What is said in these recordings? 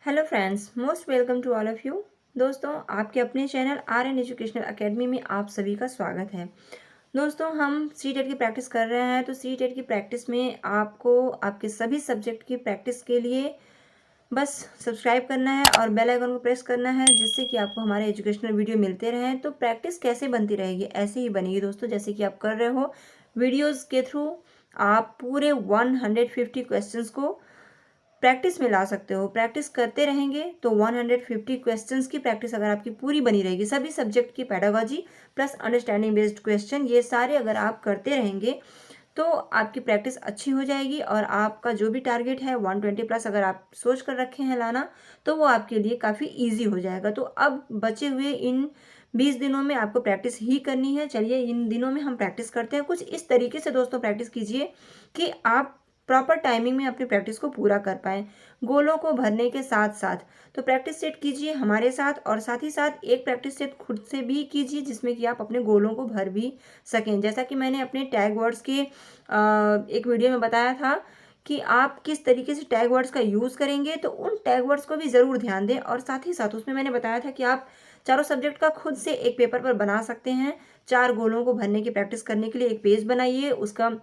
Hello friends, most welcome to all of you. दोस्तों, आपके अपने channel R N educational academy में आप सभी का स्वागत है। दोस्तों, हम सी टेट की प्रैक्टिस कर रहे हैं। तो सी टेट की प्रैक्टिस में आपको आपके सभी सब्जेक्ट की प्रैक्टिस के लिए बस सब्सक्राइब करना है और बेल आइकन को प्रेस करना है, जिससे कि आपको हमारे एजुकेशनल वीडियो मिलते रहें। तो प्रैक्टिस कैसे बनती रहेगी? ऐसे ही बनेगी दोस्तों, जैसे कि आप कर रहे हो। वीडियोज़ के थ्रू आप पूरे 150 क्वेश्चंस को प्रैक्टिस में ला सकते हो। प्रैक्टिस करते रहेंगे तो 150 क्वेश्चंस की प्रैक्टिस अगर आपकी पूरी बनी रहेगी, सभी सब्जेक्ट की pedagogy plus understanding based question, ये सारे अगर आप करते रहेंगे तो आपकी प्रैक्टिस अच्छी हो जाएगी और आपका जो भी टारगेट है 120 प्लस अगर आप सोच कर रखे हैं लाना, तो वो आपके लिए काफ़ी ईजी हो जाएगा। तो अब बचे हुए इन 20 दिनों में आपको प्रैक्टिस ही करनी है। चलिए, इन दिनों में हम प्रैक्टिस करते हैं। कुछ इस तरीके से दोस्तों प्रैक्टिस कीजिए कि आप प्रॉपर टाइमिंग में अपनी प्रैक्टिस को पूरा कर पाएँ, गोलों को भरने के साथ-साथ। तो प्रैक्टिस सेट कीजिए हमारे साथ और साथ ही साथ एक प्रैक्टिस सेट खुद से भी कीजिए, जिसमें कि आप अपने गोलों को भर भी सकें। जैसा कि मैंने अपने टैग वर्ड्स के एक वीडियो में बताया था कि आप किस तरीके से टैग वर्ड्स का यूज़ करेंगे, तो उन टैग वर्ड्स को भी ज़रूर ध्यान दें। और साथ ही साथ उसमें मैंने बताया था कि आप चारों सब्जेक्ट का खुद से एक पेपर पर बना सकते हैं। 4 गोलों को भरने की प्रैक्टिस करने के लिए एक पेज बनाइए, उसका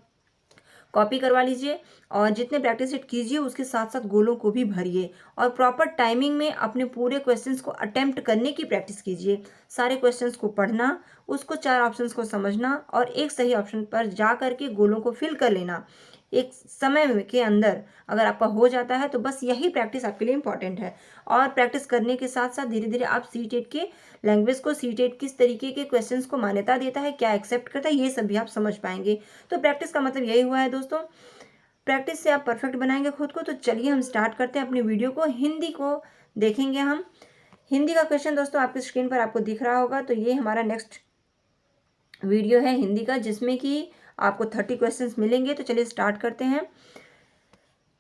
कॉपी करवा लीजिए और जितने प्रैक्टिस सेट कीजिए उसके साथ साथ गोलों को भी भरिए और प्रॉपर टाइमिंग में अपने पूरे क्वेश्चंस को अटेम्प्ट करने की प्रैक्टिस कीजिए। सारे क्वेश्चंस को पढ़ना, उसको 4 ऑप्शंस को समझना और एक सही ऑप्शन पर जा करके गोलों को फिल कर लेना एक समय के अंदर। अगर आपका हो जाता है तो बस यही प्रैक्टिस आपके लिए इंपॉर्टेंट है। और प्रैक्टिस करने के साथ साथ धीरे धीरे आप सी टेट के लैंग्वेज को, सी टेट किस तरीके के क्वेश्चंस को मान्यता देता है, क्या एक्सेप्ट करता है, ये सब भी आप समझ पाएंगे। तो प्रैक्टिस का मतलब यही हुआ है दोस्तों, प्रैक्टिस से आप परफेक्ट बनाएंगे खुद को। तो चलिए हम स्टार्ट करते हैं अपनी वीडियो को। हिंदी को देखेंगे हम। हिंदी का क्वेश्चन दोस्तों आपकी स्क्रीन पर आपको दिख रहा होगा। तो ये हमारा नेक्स्ट वीडियो है हिंदी का, जिसमें कि आपको 30 क्वेश्चंस मिलेंगे। तो चलिए स्टार्ट करते हैं।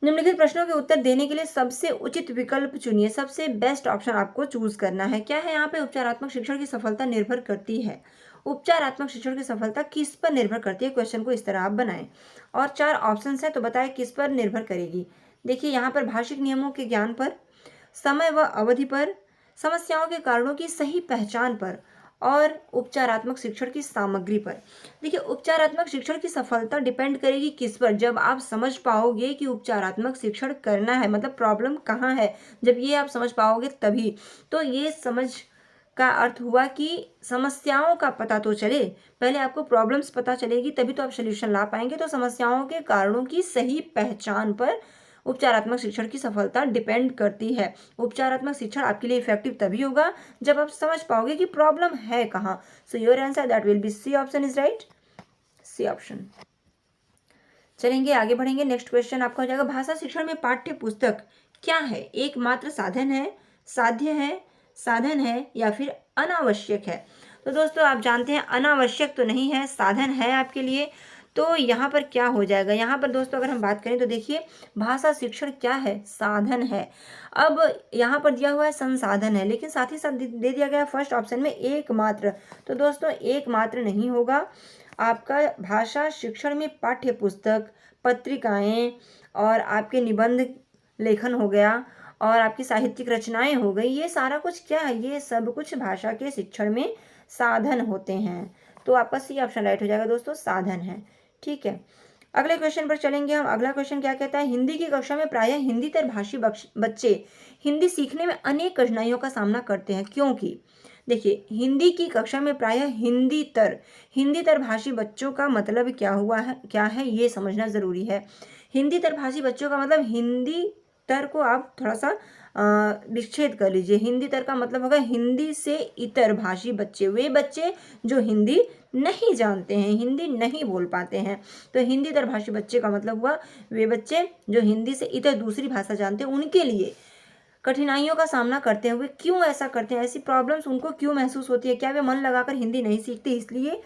निम्नलिखित प्रश्नों के उत्तर देने के लिए सबसे उचित विकल्प चुनिए। सबसे बेस्ट ऑप्शन आपको चूज करना है। क्या है यहाँ पे? उपचारात्मक शिक्षण की सफलता निर्भर करती है। उपचारात्मक शिक्षण की सफलता किस पर निर्भर करती है? क्वेश्चन को इस तरह आप बनाएं और 4 ऑप्शन है, तो बताएं किस पर निर्भर करेगी। देखिए, यहाँ पर भाषिक नियमों के ज्ञान पर, समय व अवधि पर, समस्याओं के कारणों की सही पहचान पर और उपचारात्मक शिक्षण की सामग्री पर। देखिए, उपचारात्मक शिक्षण की सफलता डिपेंड करेगी किस पर? जब आप समझ पाओगे कि उपचारात्मक शिक्षण करना है, मतलब प्रॉब्लम कहाँ है, जब ये आप समझ पाओगे तभी। तो ये समझ का अर्थ हुआ कि समस्याओं का पता तो चले, पहले आपको प्रॉब्लम्स पता चलेगी तभी तो आप सोल्यूशन ला पाएंगे। तो समस्याओं के कारणों की सही पहचान पर उपचारात्मक शिक्षण की सफलता डिपेंड करती है। उपचारात्मक शिक्षण आपके लिए इफेक्टिव तभी होगा जब आप समझ पाओगे कि प्रॉब्लम है कहाँ। So your answer that will be C option is right. C option. चलेंगे आगे बढ़ेंगे। नेक्स्ट क्वेश्चन आपका हो जाएगा, भाषा शिक्षण में पाठ्य पुस्तक क्या है? एकमात्र साधन है, साध्य है, साधन है या फिर अनावश्यक है? तो दोस्तों आप जानते हैं अनावश्यक तो नहीं है, साधन है आपके लिए। तो यहाँ पर क्या हो जाएगा? यहाँ पर दोस्तों अगर हम बात करें तो देखिए, भाषा शिक्षण क्या है? साधन है। अब यहाँ पर दिया हुआ है संसाधन है, लेकिन साथ ही साथ दे दिया गया फर्स्ट ऑप्शन में एकमात्र। तो दोस्तों एकमात्र नहीं होगा आपका। भाषा शिक्षण में पाठ्य पुस्तक, पत्रिकाएं और आपके निबंध लेखन हो गया और आपकी साहित्यिक रचनाएं हो गई, ये सारा कुछ क्या है? ये सब कुछ भाषा के शिक्षण में साधन होते हैं। तो आपका सी ऑप्शन राइट हो जाएगा दोस्तों, साधन है। ठीक है, अगले क्वेश्चन पर चलेंगे हम। अगला क्वेश्चन क्या कहता है? हिंदी की कक्षा में प्रायः हिंदीतर भाषी बच्चे हिंदी सीखने में अनेक कठिनाइयों का सामना करते हैं, क्योंकि देखिए, हिंदी की कक्षा में प्रायः हिंदीतर भाषी बच्चों का मतलब क्या हुआ है, क्या है, ये समझना जरूरी है। हिंदीतर भाषी बच्चों का मतलब, हिंदी तर को आप थोड़ा सा विच्छेद कर लीजिए। हिंदी तर का मतलब होगा हिंदी से इतर भाषी बच्चे, वे बच्चे जो हिंदी नहीं जानते हैं, हिंदी नहीं बोल पाते हैं। तो हिंदी तर भाषी बच्चे का मतलब हुआ वे बच्चे जो हिंदी से इतर दूसरी भाषा जानते हैं, उनके लिए कठिनाइयों का सामना करते हुए। क्यों ऐसा करते हैं? ऐसी प्रॉब्लम्स उनको क्यों महसूस होती है? क्या वे मन लगाकर हिंदी नहीं सीखते इसलिए,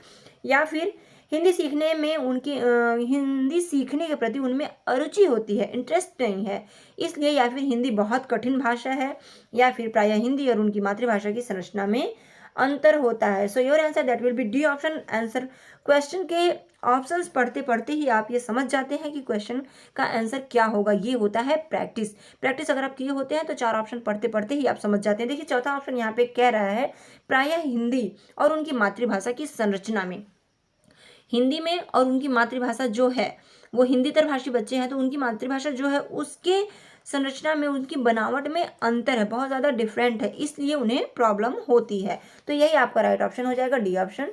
या फिर हिंदी सीखने में उनकी हिंदी सीखने के प्रति उनमें अरुचि होती है, इंटरेस्ट नहीं है इसलिए, या फिर हिंदी बहुत कठिन भाषा है, या फिर प्रायः हिंदी और उनकी मातृभाषा की संरचना में अंतर होता है। So your answer that will B D option. Answer question के ऑप्शंस पढ़ते पढ़ते ही आप ये समझ जाते हैं कि क्वेश्चन का आंसर क्या होगा। ये होता है प्रैक्टिस। प्रैक्टिस अगर आप किए होते हैं तो 4 ऑप्शन पढ़ते पढ़ते ही आप समझ जाते हैं। देखिए चौथा ऑप्शन यहाँ पे कह रहा है प्रायः हिंदी और उनकी मातृभाषा की संरचना में, हिंदी में और उनकी मातृभाषा जो है, वो हिंदीतर भाषी बच्चे हैं तो उनकी मातृभाषा जो है उसके संरचना में, उनकी बनावट में अंतर है, बहुत ज़्यादा डिफरेंट है, इसलिए उन्हें प्रॉब्लम होती है। तो यही आपका राइट ऑप्शन हो जाएगा, डी ऑप्शन।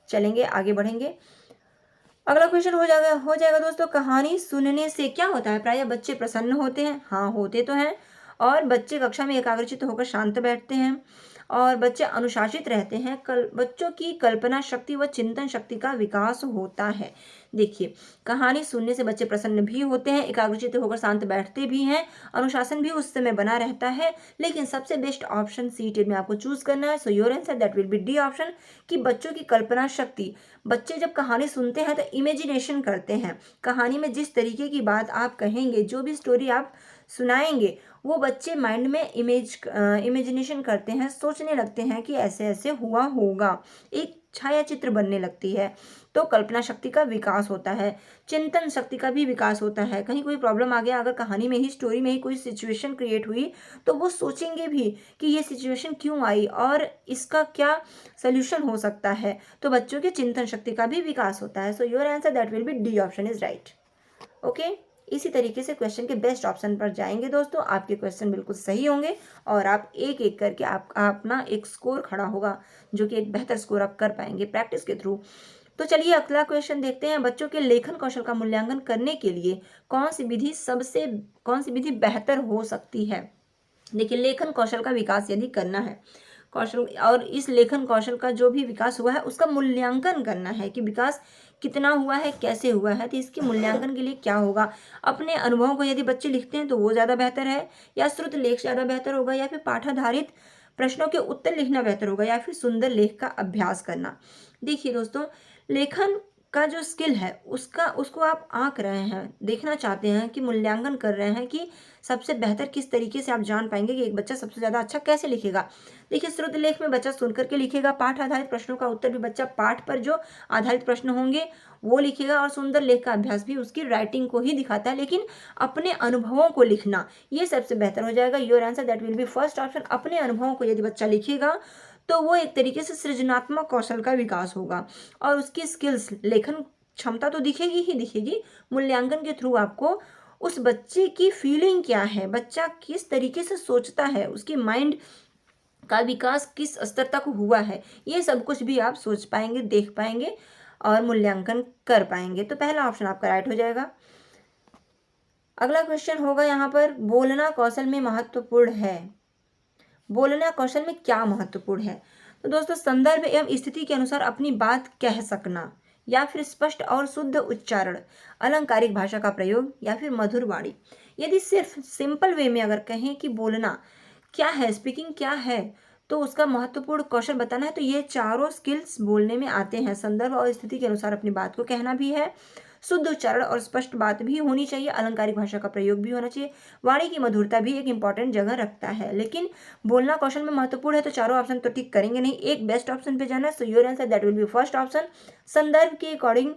चलेंगे आगे बढ़ेंगे। अगला क्वेश्चन हो जाएगा दोस्तों, कहानी सुनने से क्या होता है? प्रायः बच्चे प्रसन्न होते हैं, हाँ होते तो हैं, और बच्चे कक्षा में एकाग्रचित्त होकर शांत बैठते हैं, और बच्चे अनुशासित रहते हैं। बच्चों की कल्पना शक्ति व चिंतन शक्ति का विकास होता है। देखिए कहानी सुनने से बच्चे प्रसन्न भी होते हैं, एकाग्रचित्त होकर शांत बैठते भी हैं, अनुशासन भी उस समय बना रहता है, लेकिन सबसे बेस्ट ऑप्शन सीटेड में आपको चूज करना है। So your answer that will B D option, कि बच्चों की कल्पना शक्ति, बच्चे जब कहानी सुनते हैं तो इमेजिनेशन करते हैं। कहानी में जिस तरीके की बात आप कहेंगे, जो भी स्टोरी आप सुनाएंगे, वो बच्चे माइंड में इमेजिनेशन करते हैं, सोचने लगते हैं कि ऐसे ऐसे हुआ होगा, एक छाया चित्र बनने लगती है। तो कल्पना शक्ति का विकास होता है, चिंतन शक्ति का भी विकास होता है। कहीं कोई प्रॉब्लम आ गया, अगर कहानी में ही, स्टोरी में ही कोई सिचुएशन क्रिएट हुई, तो वो सोचेंगे भी कि ये सिचुएशन क्यों आई और इसका क्या सोल्यूशन हो सकता है। तो बच्चों के चिंतन शक्ति का भी विकास होता है। So your answer that will B D option is right. Okay, इसी तरीके से क्वेश्चन के बेस्ट ऑप्शन पर जाएंगे दोस्तों, आपके क्वेश्चन बिल्कुल सही होंगे और आप एक एक करके आपका अपना एक स्कोर खड़ा होगा, जो कि एक बेहतर स्कोर आप कर पाएंगे प्रैक्टिस के थ्रू। तो चलिए अगला क्वेश्चन देखते हैं। बच्चों के लेखन कौशल का मूल्यांकन करने के लिए कौन सी विधि बेहतर हो सकती है? देखिए लेखन कौशल का विकास यदि करना है, कौशल, और इस लेखन कौशल का जो भी विकास हुआ है उसका मूल्यांकन करना है कि विकास कितना हुआ है, कैसे हुआ है, तो इसके मूल्यांकन के लिए क्या होगा? अपने अनुभवों को यदि बच्चे लिखते हैं तो वो ज़्यादा बेहतर है, या श्रुत लेख ज़्यादा बेहतर होगा, या फिर पाठाधारित प्रश्नों के उत्तर लिखना बेहतर होगा, या फिर सुंदर लेख का अभ्यास करना। देखिए दोस्तों, लेखन का जो स्किल है उसको आप आंक रहे हैं, देखना चाहते हैं कि मूल्यांकन कर रहे हैं कि सबसे बेहतर किस तरीके से आप जान पाएंगे कि एक बच्चा सबसे ज़्यादा अच्छा कैसे लिखेगा। देखिए श्रुत लेख में बच्चा सुन करके लिखेगा, पाठ आधारित प्रश्नों का उत्तर भी बच्चा पाठ पर जो आधारित प्रश्न होंगे वो लिखेगा, और सुंदर लेख का अभ्यास भी उसकी राइटिंग को ही दिखाता है, लेकिन अपने अनुभवों को लिखना ये सबसे बेहतर हो जाएगा। Your answer that will B first option. अपने अनुभवों को यदि बच्चा लिखेगा तो वो एक तरीके से सृजनात्मक कौशल का विकास होगा, और उसकी स्किल्स, लेखन क्षमता तो दिखेगी ही दिखेगी। मूल्यांकन के थ्रू आपको उस बच्चे की फीलिंग क्या है, बच्चा किस तरीके से सोचता है, उसकी माइंड का विकास किस स्तर तक हुआ है, ये सब कुछ भी आप सोच पाएंगे, देख पाएंगे और मूल्यांकन कर पाएंगे। तो पहला ऑप्शन आपका राइट हो जाएगा। अगला क्वेश्चन होगा यहाँ पर, बोलना कौशल में महत्वपूर्ण है। बोलना कौशल में क्या महत्वपूर्ण है? तो दोस्तों संदर्भ एवं स्थिति के अनुसार अपनी बात कह सकना, या फिर स्पष्ट और शुद्ध उच्चारण, अलंकारिक भाषा का प्रयोग, या फिर मधुर वाणी। यदि सिर्फ सिंपल वे में अगर कहें कि बोलना क्या है, स्पीकिंग क्या है, तो उसका महत्वपूर्ण कौशल बताना है, तो ये चारों स्किल्स बोलने में आते हैं। संदर्भ और स्थिति के अनुसार अपनी बात को कहना भी है, शुद्ध उच्चारण और स्पष्ट बात भी होनी चाहिए, अलंकारिक भाषा का प्रयोग भी होना चाहिए, वाणी की मधुरता भी एक इंपॉर्टेंट जगह रखता है। लेकिन बोलना कौशल में महत्वपूर्ण है तो चारों ऑप्शन तो ठीक करेंगे नहीं, एक बेस्ट ऑप्शन पे जाना है। So your answer that will B first option. संदर्भ के अकॉर्डिंग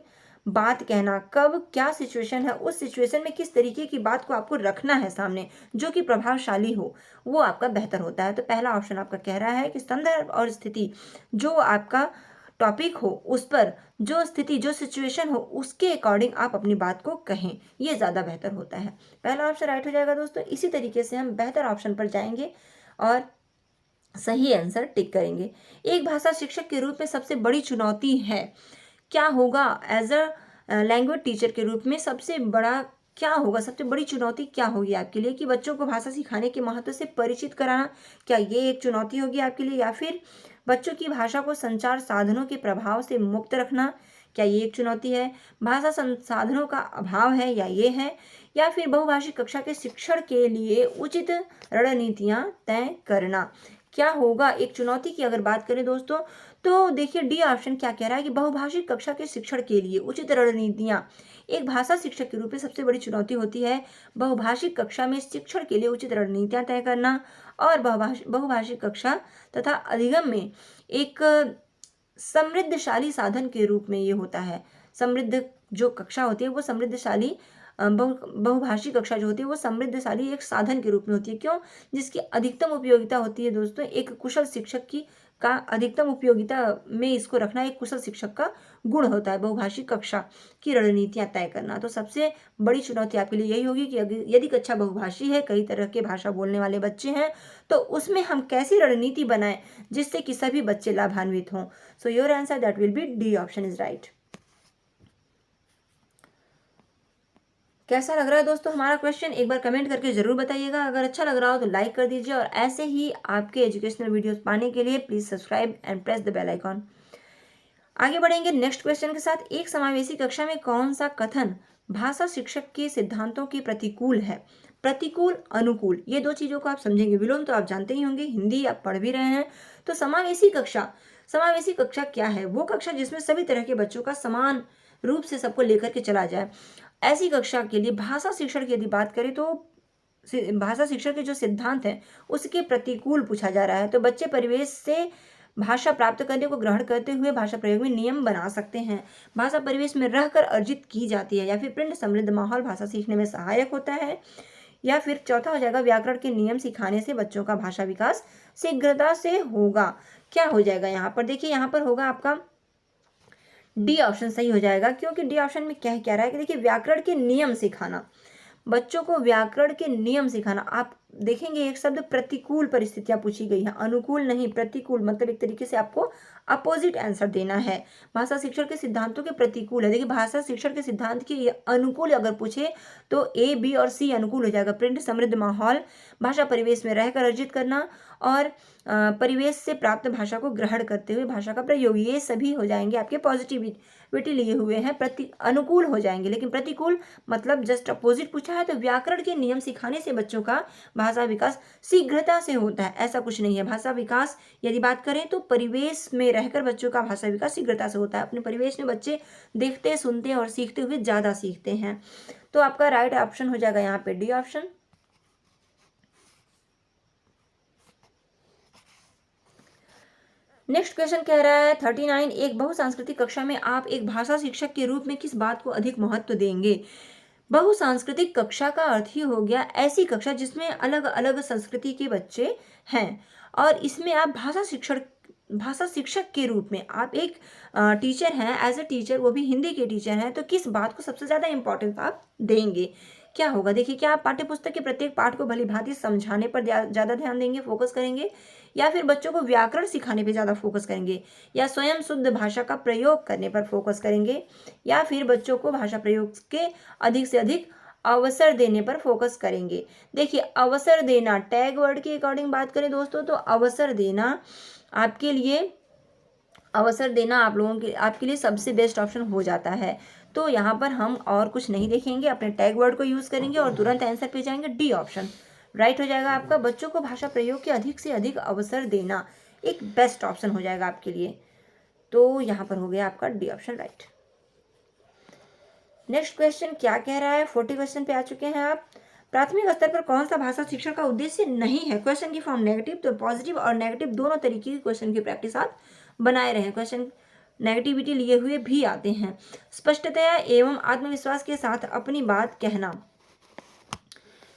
बात कहना, कब क्या सिचुएशन है, उस सिचुएशन में किस तरीके की बात को आपको रखना है सामने जो कि प्रभावशाली हो, वो आपका बेहतर होता है। तो पहला ऑप्शन आपका कह रहा है कि संदर्भ और स्थिति, जो आपका टॉपिक हो उस पर, जो स्थिति, जो सिचुएशन हो उसके अकॉर्डिंग आप अपनी बात को कहें, ये ज़्यादा बेहतर होता है। पहला ऑप्शन राइट हो जाएगा दोस्तों। इसी तरीके से हम बेहतर ऑप्शन पर जाएंगे और सही आंसर टिक करेंगे। एक भाषा शिक्षक के रूप में सबसे बड़ी चुनौती है, क्या होगा? एज अ लैंग्वेज टीचर के रूप में सबसे बड़ा क्या होगा, सबसे बड़ी चुनौती क्या होगी आपके लिए? कि बच्चों को भाषा सिखाने के महत्व से परिचित कराना, क्या ये एक चुनौती होगी आपके लिए? या फिर बच्चों की भाषा को संचार साधनों के प्रभाव से मुक्त रखना, क्या ये एक चुनौती है? भाषा संसाधनों का अभाव है, या ये है? या फिर बहुभाषी कक्षा के शिक्षण के लिए उचित रणनीतियाँ तय करना, क्या होगा एक चुनौती की अगर बात करें दोस्तों, तो देखिए डी ऑप्शन क्या कह रहा है कि बहुभाषिक कक्षा के शिक्षण के लिए उचित रणनीतियां। एक भाषा शिक्षक के रूप में सबसे बड़ी चुनौती होती है बहुभाषिक कक्षा में शिक्षण के लिए उचित रणनीतियां तय करना। और बहुभाषिक कक्षा तथा अधिगम में एक समृद्धशाली साधन के रूप में ये होता है। समृद्ध जो कक्षा होती है वो समृद्धशाली बहुभाषी कक्षा जो होती है वो समृद्धशाली एक साधन के रूप में होती है। क्यों? जिसकी अधिकतम उपयोगिता होती है दोस्तों एक कुशल शिक्षक की का अधिकतम उपयोगिता में इसको रखना एक कुशल शिक्षक का गुण होता है। बहुभाषी कक्षा की रणनीतियां तय करना, तो सबसे बड़ी चुनौती आपके लिए यही होगी कि यदि कक्षा बहुभाषी है, कई तरह के भाषा बोलने वाले बच्चे हैं, तो उसमें हम कैसी रणनीति बनाएं जिससे कि सभी बच्चे लाभान्वित हों। सो your answer that will B D option is right. कैसा लग रहा है दोस्तों हमारा क्वेश्चन, एक बार कमेंट करके जरूर बताइएगा। अगर अच्छा लग रहा हो तो लाइक कर दीजिए, और ऐसे ही आपके एजुकेशनल वीडियोस पाने के लिए please subscribe and press the bell icon. आगे बढ़ेंगे नेक्स्ट क्वेश्चन के साथ। एक समावेशी कक्षा में कौन सा कथन भाषा शिक्षक के सिद्धांतों के प्रतिकूल है? प्रतिकूल, अनुकूल, ये दो चीजों को आप समझेंगे। विलोम तो आप जानते ही होंगे, हिंदी आप पढ़ भी रहे हैं। तो समावेशी कक्षा क्या है? वो कक्षा जिसमें सभी तरह के बच्चों का समान रूप से सबको लेकर के चला जाए। ऐसी कक्षा के लिए भाषा शिक्षण की यदि बात करें तो भाषा शिक्षण के जो सिद्धांत हैं उसके प्रतिकूल पूछा जा रहा है। तो बच्चे परिवेश से भाषा प्राप्त करने को ग्रहण करते हुए भाषा प्रयोग में नियम बना सकते हैं। भाषा परिवेश में रहकर अर्जित की जाती है, या फिर प्रिंट समृद्ध माहौल भाषा सीखने में सहायक होता है। या फिर चौथा हो जाएगा व्याकरण के नियम सिखाने से बच्चों का भाषा विकास शीघ्रता से होगा। क्या हो जाएगा यहाँ पर? देखिए यहाँ पर होगा आपका डी ऑप्शन सही हो जाएगा, क्योंकि डी ऑप्शन में क्या रहा है कि देखिए व्याकरण के नियम सिखाना, बच्चों को व्याकरण के नियम सिखाना। आप देखेंगे एक शब्द प्रतिकूल परिस्थितियां पूछी गई है, अनुकूल नहीं, प्रतिकूल, मतलब एक तरीके से आपको अपोजिट आंसर देना है। भाषा शिक्षण के सिद्धांतों के प्रतिकूल है। देखिए भाषा शिक्षण के सिद्धांत के अनुकूल अगर पूछे तो ए, बी और सी अनुकूल हो जाएगा। प्रिंट समृद्ध माहौल, भाषा परिवेश में रहकर अर्जित करना, और परिवेश से प्राप्त भाषा को ग्रहण करते हुए भाषा का प्रयोग, ये सभी हो जाएंगे आपके पॉजिटिविटी लिए हुए हैं, अनुकूल हो जाएंगे। लेकिन प्रतिकूल मतलब जस्ट अपोजिट पूछा है, तो व्याकरण के नियम सिखाने से बच्चों का भाषा विकास शीघ्रता से होता है, ऐसा कुछ नहीं है। भाषा विकास यदि बात करें तो परिवेश में रहकर बच्चों का भाषा विकास शीघ्रता से होता है। अपने परिवेश में बच्चे देखते, सुनते और सीखते हुए ज्यादा सीखते हैं। तो आपका राइट ऑप्शन हो जाएगा यहाँ पे डी ऑप्शन। नेक्स्ट क्वेश्चन कह रहा है 39, एक बहुसांस्कृतिक कक्षा में आप एक भाषा शिक्षक के रूप में किस बात को अधिक महत्व देंगे? बहुसांस्कृतिक कक्षा का अर्थ ही हो गया ऐसी कक्षा जिसमें अलग अलग संस्कृति के बच्चे हैं, और इसमें आप भाषा शिक्षक के रूप में आप एक टीचर हैं, एज ए टीचर, वो भी हिंदी के टीचर हैं, तो किस बात को सबसे ज़्यादा इंपॉर्टेंस आप देंगे? क्या होगा? देखिए, क्या आप पाठ्यपुस्तक के प्रत्येक पाठ को भली भांति समझाने पर ज़्यादा ध्यान देंगे, फोकस करेंगे, या फिर बच्चों को व्याकरण सिखाने पे ज़्यादा फोकस करेंगे, या स्वयं शुद्ध भाषा का प्रयोग करने पर फोकस करेंगे, या फिर बच्चों को भाषा प्रयोग के अधिक से अधिक अवसर देने पर फोकस करेंगे? देखिए, अवसर देना, टैग वर्ड के अकॉर्डिंग बात करें दोस्तों, तो अवसर देना आपके लिए आपके लिए सबसे बेस्ट ऑप्शन हो जाता है। तो यहाँ पर हम और कुछ नहीं देखेंगे, अपने टैग वर्ड को यूज करेंगे और तुरंत आंसर पे जाएंगे। डी ऑप्शन राइट हो जाएगा आपका। बच्चों को भाषा प्रयोग के अधिक से अधिक अवसर देना एक बेस्ट ऑप्शन हो जाएगा आपके लिए। तो यहाँ पर हो गया आपका D option right. Next question क्या कह रहा है? 40 क्वेश्चन पे आ चुके हैं आप। प्राथमिक स्तर पर कौन सा भाषा शिक्षण का उद्देश्य नहीं है? क्वेश्चन की फॉर्म नेगेटिव, तो पॉजिटिव और नेगेटिव दोनों तरीके के क्वेश्चन की प्रैक्टिस आप बनाए रहे। क्वेश्चन नेगेटिविटी लिए हुए भी आते हैं। स्पष्टतया एवं आत्मविश्वास के साथ अपनी बात कहना,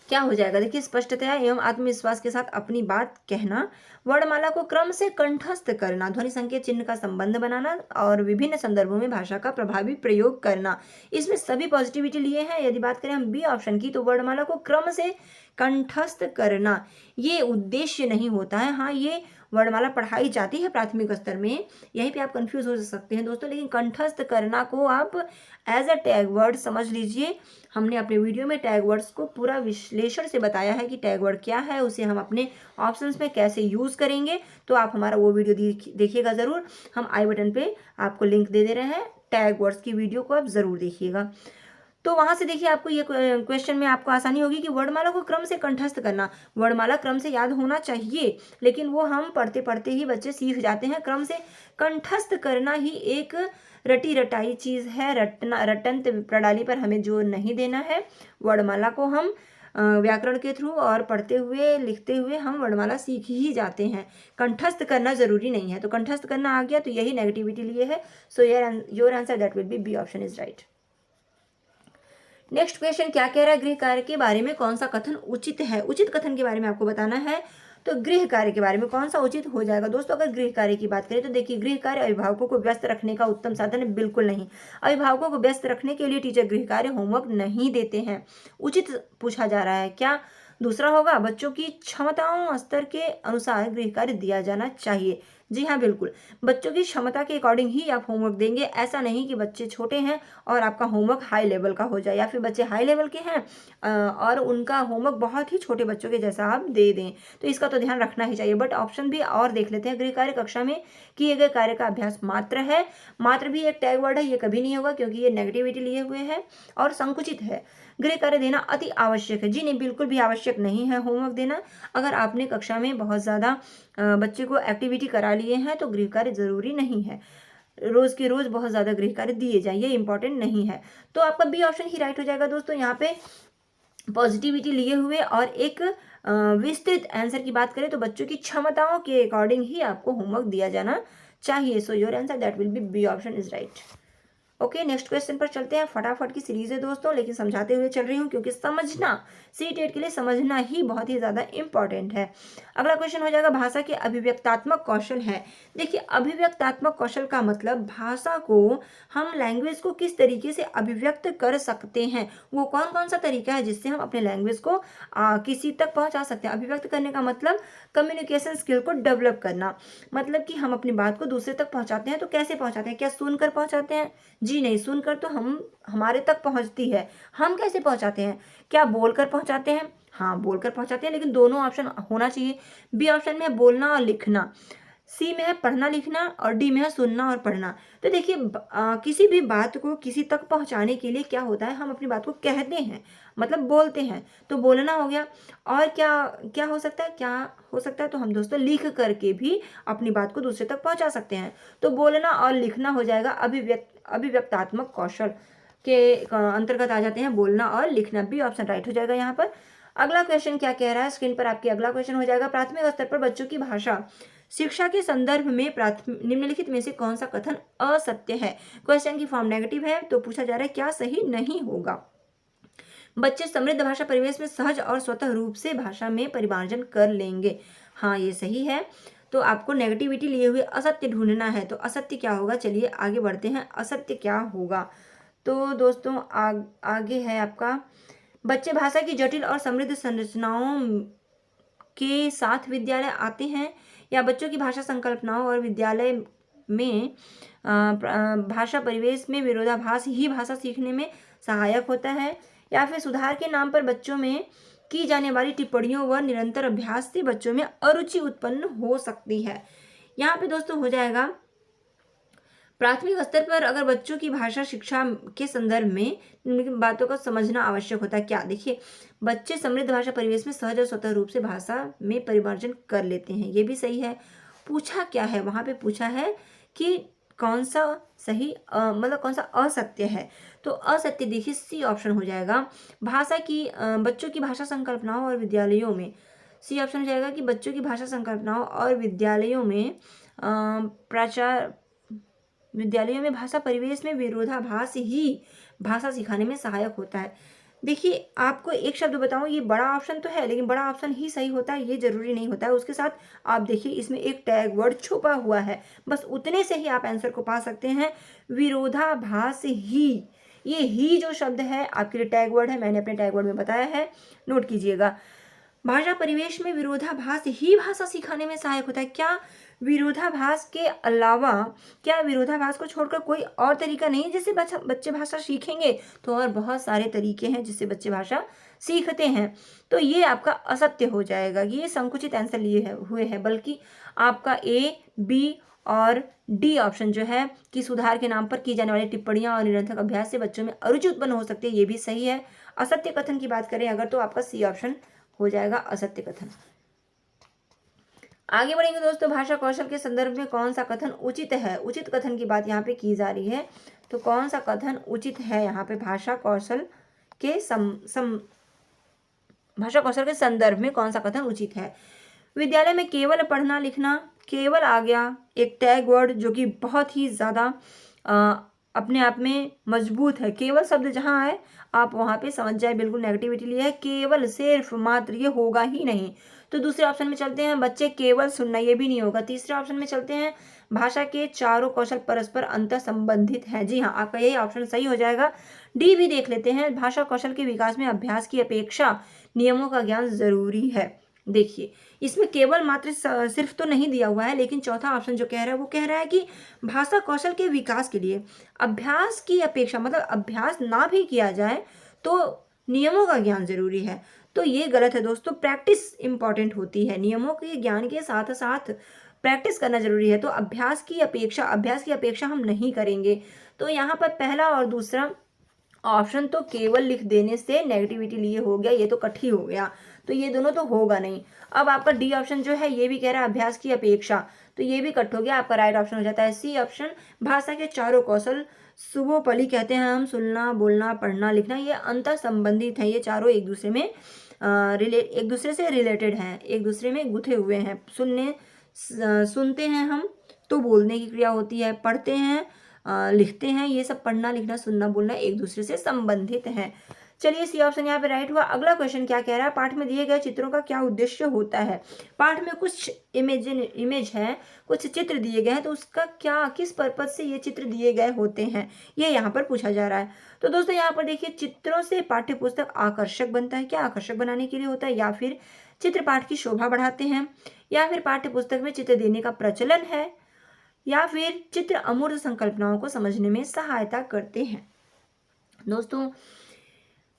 क्या हो जाएगा? देखिए, स्पष्टतया एवं आत्मविश्वास के साथ अपनी बात कहना, वर्णमाला को क्रम से कंठस्थ करना, ध्वनि संकेत चिन्ह का संबंध बनाना, और विभिन्न संदर्भों में भाषा का प्रभावी प्रयोग करना, इसमें सभी पॉजिटिविटी लिए हैं। यदि बात करें हम बी ऑप्शन की, तो वर्णमाला को क्रम से कंठस्थ करना ये उद्देश्य नहीं होता है। हाँ, ये वर्णमाला पढ़ाई जाती है प्राथमिक स्तर में, यहीं पे आप कंफ्यूज हो सकते हैं दोस्तों, लेकिन कंठस्थ करना को आप एज अ टैग वर्ड समझ लीजिए। हमने अपने वीडियो में टैग वर्ड्स को पूरा विश्लेषण से बताया है कि टैग वर्ड क्या है, उसे हम अपने ऑप्शंस में कैसे यूज करेंगे। तो आप हमारा वो वीडियो देखिएगा ज़रूर। हम आई बटन पे आपको लिंक दे रहे हैं, टैग वर्ड्स की वीडियो को आप ज़रूर देखिएगा। तो वहाँ से देखिए आपको ये क्वेश्चन में आपको आसानी होगी कि वर्णमाला को क्रम से कंठस्थ करना। वर्णमाला क्रम से याद होना चाहिए, लेकिन वो हम पढ़ते पढ़ते ही बच्चे सीख जाते हैं। क्रम से कंठस्थ करना ही एक रटी रटाई चीज़ है। रटन प्रणाली पर हमें जोर नहीं देना है। वर्णमाला को हम व्याकरण के थ्रू और पढ़ते हुए लिखते हुए हम वर्णमाला सीख ही जाते हैं। कंठस्थ करना जरूरी नहीं है। तो कंठस्थ करना आ गया तो यही नेगेटिविटी लिए है। So your answer that will B option is right. Next question क्या कह रहा है, गृह कार्य के बारे में कौन सा कथन उचित है। उचित कथन के बारे में आपको बताना है। तो गृह कार्य के बारे में कौन सा उचित हो जाएगा दोस्तों। अगर गृह कार्य की बात करें तो देखिए, गृह कार्य अभिभावकों को व्यस्त रखने का उत्तम साधन है, बिल्कुल नहीं। अभिभावकों को व्यस्त रखने के लिए टीचर गृह कार्य होमवर्क नहीं देते हैं। उचित पूछा जा रहा है, क्या दूसरा होगा, बच्चों की क्षमताओं स्तर के अनुसार गृह कार्य दिया जाना चाहिए। जी हाँ, बिल्कुल, बच्चों की क्षमता के अकॉर्डिंग ही आप होमवर्क देंगे। ऐसा नहीं कि बच्चे छोटे हैं और आपका होमवर्क हाई लेवल का हो जाए, या फिर बच्चे हाई लेवल के हैं और उनका होमवर्क बहुत ही छोटे बच्चों के जैसा आप दे दें। तो इसका तो ध्यान रखना ही चाहिए। बट ऑप्शन भी और देख लेते हैं। गृह कार्य कक्षा में किए गए कार्य का अभ्यास मात्र है। मात्र भी एक टैग वर्ड है, ये कभी नहीं होगा क्योंकि ये नेगेटिविटी लिए हुए है और संकुचित है। गृह कार्य देना अति आवश्यक है। जी नहीं, बिल्कुल भी आवश्यक नहीं है होमवर्क देना। अगर आपने कक्षा में बहुत ज़्यादा बच्चे को एक्टिविटी करा लिए हैं तो गृह कार्य जरूरी नहीं है। रोज के रोज बहुत ज़्यादा गृह कार्य दिए जाए, ये इंपॉर्टेंट नहीं है। तो आपका बी ऑप्शन ही राइट हो जाएगा दोस्तों। यहाँ पे पॉजिटिविटी लिए हुए और एक विस्तृत आंसर की बात करें तो बच्चों की क्षमताओं के अकॉर्डिंग ही आपको होमवर्क दिया जाना चाहिए। सो your answer that will B option is right. Okay, next question पर चलते हैं। फटाफट की सीरीज है दोस्तों, लेकिन समझाते हुए चल रही हूँ क्योंकि समझना सीटेट के लिए समझना ही बहुत ही ज़्यादा इंपॉर्टेंट है। अगला क्वेश्चन हो जाएगा, भाषा के अभिव्यक्तात्मक कौशल है। देखिए, अभिव्यक्तात्मक कौशल का मतलब भाषा को हम लैंग्वेज को किस तरीके से अभिव्यक्त कर सकते हैं। वो कौन कौन सा तरीका है जिससे हम अपने लैंग्वेज को किसी तक पहुँचा सकते हैं। अभिव्यक्त करने का मतलब कम्युनिकेशन स्किल को डेवलप करना। मतलब कि हम अपनी बात को दूसरे तक पहुँचाते हैं तो कैसे पहुँचाते हैं, क्या सुनकर पहुँचाते हैं। जी नहीं, सुनकर तो हमारे तक पहुंचती है। हम कैसे पहुंचाते हैं, क्या बोलकर पहुंचाते हैं। हाँ, बोलकर पहुंचाते हैं, लेकिन दोनों ऑप्शन होना चाहिए। बी ऑप्शन में है बोलना और लिखना, सी में है पढ़ना लिखना और डी में है सुनना और पढ़ना। तो देखिए, किसी भी बात को किसी तक पहुंचाने के लिए क्या होता है, हम अपनी बात को कहते हैं, मतलब बोलते हैं, तो बोलना हो गया। और क्या क्या हो सकता है, क्या हो सकता है, तो हम दोस्तों लिख करके भी अपनी बात को दूसरे तक पहुंचा सकते हैं। तो बोलना और लिखना हो जाएगा अभिव्यक्तात्मक कौशल के अंतर्गत आ जाते हैं बोलना और लिखना। भी ऑप्शन राइट हो जाएगा यहाँ पर। अगला क्वेश्चन क्या कह रहा है, स्क्रीन पर आपके अगला क्वेश्चन हो जाएगा, प्राथमिक स्तर पर बच्चों की भाषा शिक्षा के संदर्भ में निम्नलिखित में से कौन सा कथन असत्य है। क्वेश्चन की फॉर्म नेगेटिव है तो पूछा जा रहा है क्या सही नहीं होगा। बच्चे समृद्ध भाषा परिवेश में सहज और स्वतः रूप से भाषा में परिमार्जन कर लेंगे। हाँ, ये सही है। तो आपको नेगेटिविटी लिए हुए असत्य ढूंढना है। तो असत्य क्या होगा, चलिए आगे बढ़ते हैं। असत्य क्या होगा, तो दोस्तों आगे है आपका, बच्चे भाषा की जटिल और समृद्ध संरचनाओं के साथ विद्यालय आते हैं, या बच्चों की भाषा संकल्पनाओं और विद्यालय में भाषा परिवेश में विरोधाभास ही भाषा सीखने में सहायक होता है, या फिर सुधार के नाम पर बच्चों में की जाने वाली टिप्पणियों व निरंतर अभ्यास से बच्चों में अरुचि उत्पन्न हो सकती है। यहाँ पे दोस्तों हो जाएगा, प्राथमिक स्तर पर अगर बच्चों की भाषा शिक्षा के संदर्भ में बातों को समझना आवश्यक होता है। क्या, देखिए, बच्चे समृद्ध भाषा परिवेश में सहज और स्वतः रूप से भाषा में परिमार्जन कर लेते हैं, ये भी सही है। पूछा क्या है, वहां पे पूछा है कि कौन सा सही मतलब कौन सा असत्य है। तो असत्य देखिए सी ऑप्शन हो जाएगा, भाषा की बच्चों की भाषा संकल्पनाओं और विद्यालयों में। सी ऑप्शन हो जाएगा कि बच्चों की भाषा संकल्पनाओं और विद्यालयों में विद्यालयों में भाषा परिवेश में विरोधाभास ही भाषा सिखाने में सहायक होता है। देखिए, आपको एक शब्द बताऊं, ये बड़ा ऑप्शन तो है लेकिन बड़ा ऑप्शन ही सही होता है ये जरूरी नहीं होता है। उसके साथ आप देखिए इसमें एक टैग वर्ड छुपा हुआ है, बस उतने से ही आप आंसर को पा सकते हैं। विरोधाभास ही, ये ही जो शब्द है आपके लिए टैग वर्ड है, मैंने अपने टैग वर्ड में बताया है, नोट कीजिएगा। भाषा परिवेश में विरोधाभास ही भाषा सिखाने में सहायक होता है। क्या विरोधाभास के अलावा, क्या विरोधाभास को छोड़कर कोई और तरीका नहीं जिससे बच्चे भाषा सीखेंगे, तो और बहुत सारे तरीके हैं जिससे बच्चे भाषा सीखते हैं। तो ये आपका असत्य हो जाएगा, ये संकुचित आंसर लिए हुए है, बल्कि आपका ए, बी और डी ऑप्शन जो है कि सुधार के नाम पर की जाने वाली टिप्पणियां और निरंतर अभ्यास से बच्चों में अरुचि उत्पन्न हो सकती है, ये भी सही है। असत्य कथन की बात करें अगर तो आपका सी ऑप्शन हो जाएगा असत्य कथन। आगे बढ़ेंगे दोस्तों, भाषा कौशल के संदर्भ में कौन सा कथन उचित है। उचित कथन की बात यहाँ पे की जा रही है, तो कौन सा कथन उचित है यहाँ पे भाषा कौशल के भाषा कौशल के संदर्भ में कौन सा कथन उचित है। विद्यालय में केवल पढ़ना लिखना, केवल आ गया एक टैग वर्ड जो कि बहुत ही ज़्यादा अपने आप में मजबूत है। केवल शब्द जहाँ आए आप वहाँ पे समझ जाए बिल्कुल नेगेटिविटी लिया है, केवल सिर्फ मात्र ये होगा ही नहीं। तो दूसरे ऑप्शन में चलते हैं, बच्चे केवल सुनना, ये भी नहीं होगा। तीसरे ऑप्शन में चलते हैं, भाषा के चारों कौशल परस्पर अंतर संबंधित हैं। जी हाँ, आपका यही ऑप्शन सही हो जाएगा। डी भी देख लेते हैं, भाषा कौशल के विकास में अभ्यास की अपेक्षा नियमों का ज्ञान जरूरी है। देखिए इसमें केवल मात्र सिर्फ तो नहीं दिया हुआ है, लेकिन चौथा ऑप्शन जो कह रहा है वो कह रहा है कि भाषा कौशल के विकास के लिए अभ्यास की अपेक्षा, मतलब अभ्यास ना भी किया जाए तो नियमों का ज्ञान जरूरी है। तो ये गलत है दोस्तों, प्रैक्टिस इंपॉर्टेंट होती है, नियमों के ज्ञान के साथ साथ प्रैक्टिस करना जरूरी है। तो अभ्यास की अपेक्षा हम नहीं करेंगे। तो यहाँ पर पहला और दूसरा ऑप्शन तो केवल लिख देने से नेगेटिविटी लिए हो गया, ये तो कठी हो गया, तो ये दोनों तो होगा नहीं। अब आपका डी ऑप्शन जो है ये भी कह रहा है अभ्यास की अपेक्षा, तो ये भी कट हो गया, आपका राइट ऑप्शन हो जाता है सी ऑप्शन, भाषा के चारों कौशल सुबोपली कहते हैं हम, सुनना बोलना पढ़ना लिखना, ये अंतर संबंधित है, ये चारों एक दूसरे में एक दूसरे से रिलेटेड हैं, एक दूसरे में गुथे हुए हैं। सुनते हैं हम तो बोलने की क्रिया होती है, पढ़ते हैं लिखते हैं, ये सब पढ़ना लिखना सुनना बोलना एक दूसरे से संबंधित है। चलिए सी ऑप्शन यहाँ पे राइट हुआ। अगला क्वेश्चन क्या कह रहा है, पाठ में दिए गए चित्रों का क्या उद्देश्य होता है। पाठ में कुछ इमेज है, कुछ चित्र दिए गए हैं, तो उसका क्या किस पर्पज से ये चित्र दिए गए होते हैं, ये यहाँ पर पूछा जा रहा है। तो दोस्तों यहाँ पर देखिए, चित्रों से पाठ्य पुस्तक आकर्षक बनता है, क्या आकर्षक बनाने के लिए होता है, या फिर चित्र पाठ की शोभा बढ़ाते हैं, या फिर पाठ्य पुस्तक में चित्र देने का प्रचलन है, या फिर चित्र अमूर्त संकल्पनाओं को समझने में सहायता करते हैं। दोस्तों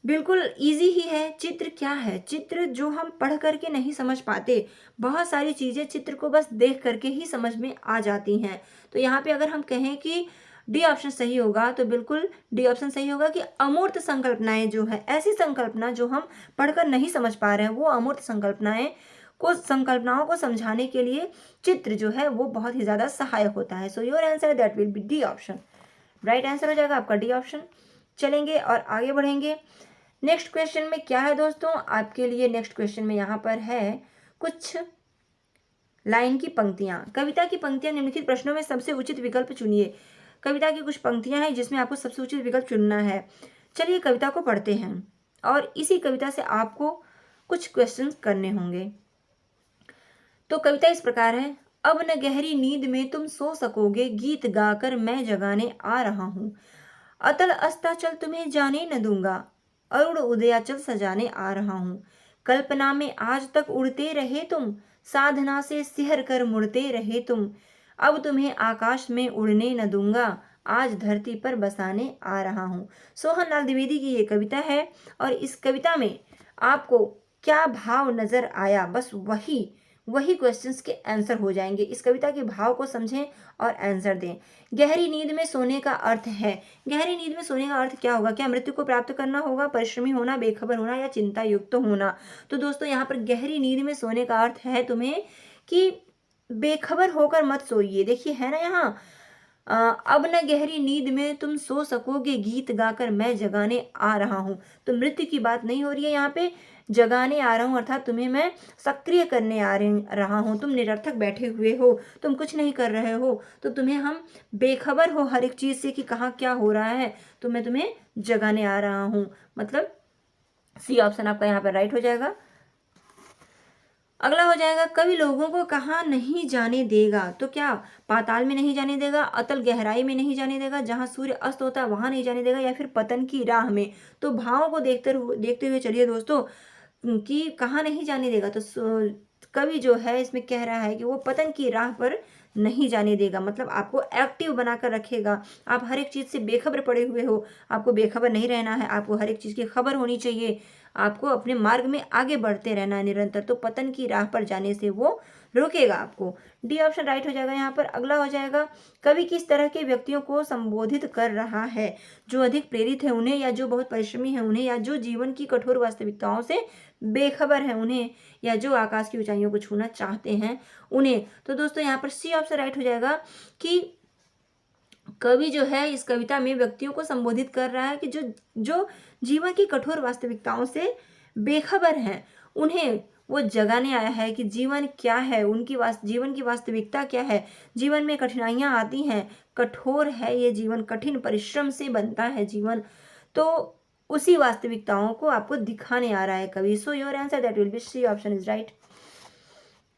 बिल्कुल इजी ही है। चित्र क्या है, चित्र जो हम पढ़ करके नहीं समझ पाते, बहुत सारी चीजें चित्र को बस देख करके ही समझ में आ जाती हैं। तो यहाँ पे अगर हम कहें कि डी ऑप्शन सही होगा, तो बिल्कुल डी ऑप्शन सही होगा कि अमूर्त संकल्पनाएं जो है, ऐसी संकल्पना जो हम पढ़कर नहीं समझ पा रहे हैं, वो अमूर्त संकल्पनाओं को समझाने के लिए चित्र जो है वो बहुत ही ज्यादा सहायक होता है। So your answer that will B D option, right answer हो जाएगा आपका डी ऑप्शन। चलेंगे और आगे बढ़ेंगे। नेक्स्ट क्वेश्चन में क्या है दोस्तों आपके लिए, नेक्स्ट क्वेश्चन में यहाँ पर है कुछ लाइन की पंक्तियां। कविता की पंक्तियां निम्नलिखित प्रश्नों में सबसे उचित विकल्प चुनिए। कविता की कुछ पंक्तियां हैं जिसमें आपको सबसे उचित विकल्प चुनना है। चलिए कविता को पढ़ते हैं और इसी कविता से आपको कुछ क्वेश्चन करने होंगे। तो कविता इस प्रकार है, अब न गहरी नींद में तुम सो सकोगे, गीत गाकर मैं जगाने आ रहा हूँ, अतल अस्ताचल तुम्हें जाने न दूंगा, अरुण उदयाचल सजाने आ रहा हूँ, कल्पना में आज तक उड़ते रहे तुम, साधना से सिहर कर मुड़ते रहे तुम, अब तुम्हें आकाश में उड़ने न दूंगा, आज धरती पर बसाने आ रहा हूँ। सोहन लाल द्विवेदी की ये कविता है और इस कविता में आपको क्या भाव नजर आया, बस वही क्वेश्चंस के आंसर हो जाएंगे। इस कविता के भाव को समझें और आंसर दें। गहरी नींद में सोने का अर्थ है, गहरी नींद में सोने का अर्थ क्या होगा, क्या मृत्यु को प्राप्त करना होगा, परिश्रमी होना, बेखबर होना, या चिंता युक्त होना। तो दोस्तों यहाँ पर गहरी नींद में सोने का अर्थ है तुम्हें कि बेखबर होकर मत सोइए। देखिए है ना यहाँ, अब न गहरी नींद में तुम सो सकोगे, गीत गाकर मैं जगाने आ रहा हूँ। तो मृत्यु की बात नहीं हो रही है यहाँ पे, जगाने आ रहा हूँ अर्थात तुम्हें मैं सक्रिय करने रहा हूँ। तुम निरर्थक बैठे हुए हो, तुम कुछ नहीं कर रहे हो, तो तुम्हें हम बेखबर हो हर एक चीज से कि कहाँ क्या हो रहा है, तो मैं तुम्हें जगाने आ रहा हूँ। मतलब सी ऑप्शन आपका यहाँ पर राइट हो जाएगा। अगला हो जाएगा, कवि लोगों को कहाँ नहीं जाने देगा। तो क्या पाताल में नहीं जाने देगा, अतल गहराई में नहीं जाने देगा, जहां सूर्य अस्त होता है वहां नहीं जाने देगा, या फिर पतन की राह में। तो भावों को देखते हुए चलिए दोस्तों कि कहाँ नहीं जाने देगा। तो कवि जो है इसमें कह रहा है कि वो पतन की राह पर नहीं जाने देगा, मतलब आपको एक्टिव बनाकर रखेगा। आप हर एक चीज़ से बेखबर पड़े हुए हो, आपको बेखबर नहीं रहना है, आपको हर एक चीज़ की खबर होनी चाहिए, आपको अपने मार्ग में आगे बढ़ते रहना है निरंतर, तो पतन की राह पर जाने से वो रोकेगा आपको। डी ऑप्शन राइट हो जाएगा यहाँ पर। अगला हो जाएगा, कवि किस तरह के व्यक्तियों को संबोधित कर रहा है? जो अधिक प्रेरित है उन्हें, या जो बहुत परिश्रमी है उन्हें, या जो जीवन की कठोर वास्तविकताओं से बेखबर है उन्हें, या जो आकाश की ऊंचाइयों को छूना चाहते हैं उन्हें? तो दोस्तों यहाँ पर सी ऑप्शन राइट हो जाएगा कि कवि जो है इस कविता में व्यक्तियों को संबोधित कर रहा है कि जो जो जीवन की कठोर वास्तविकताओं से बेखबर हैं, उन्हें वो जगाने आया है कि जीवन क्या है, उनकी जीवन की वास्तविकता क्या है। जीवन में कठिनाइयां आती हैं, कठोर है ये जीवन, कठिन परिश्रम से बनता है जीवन, तो उसी वास्तविकताओं को आपको दिखाने आ रहा है कवि। So your answer that will be C option is right.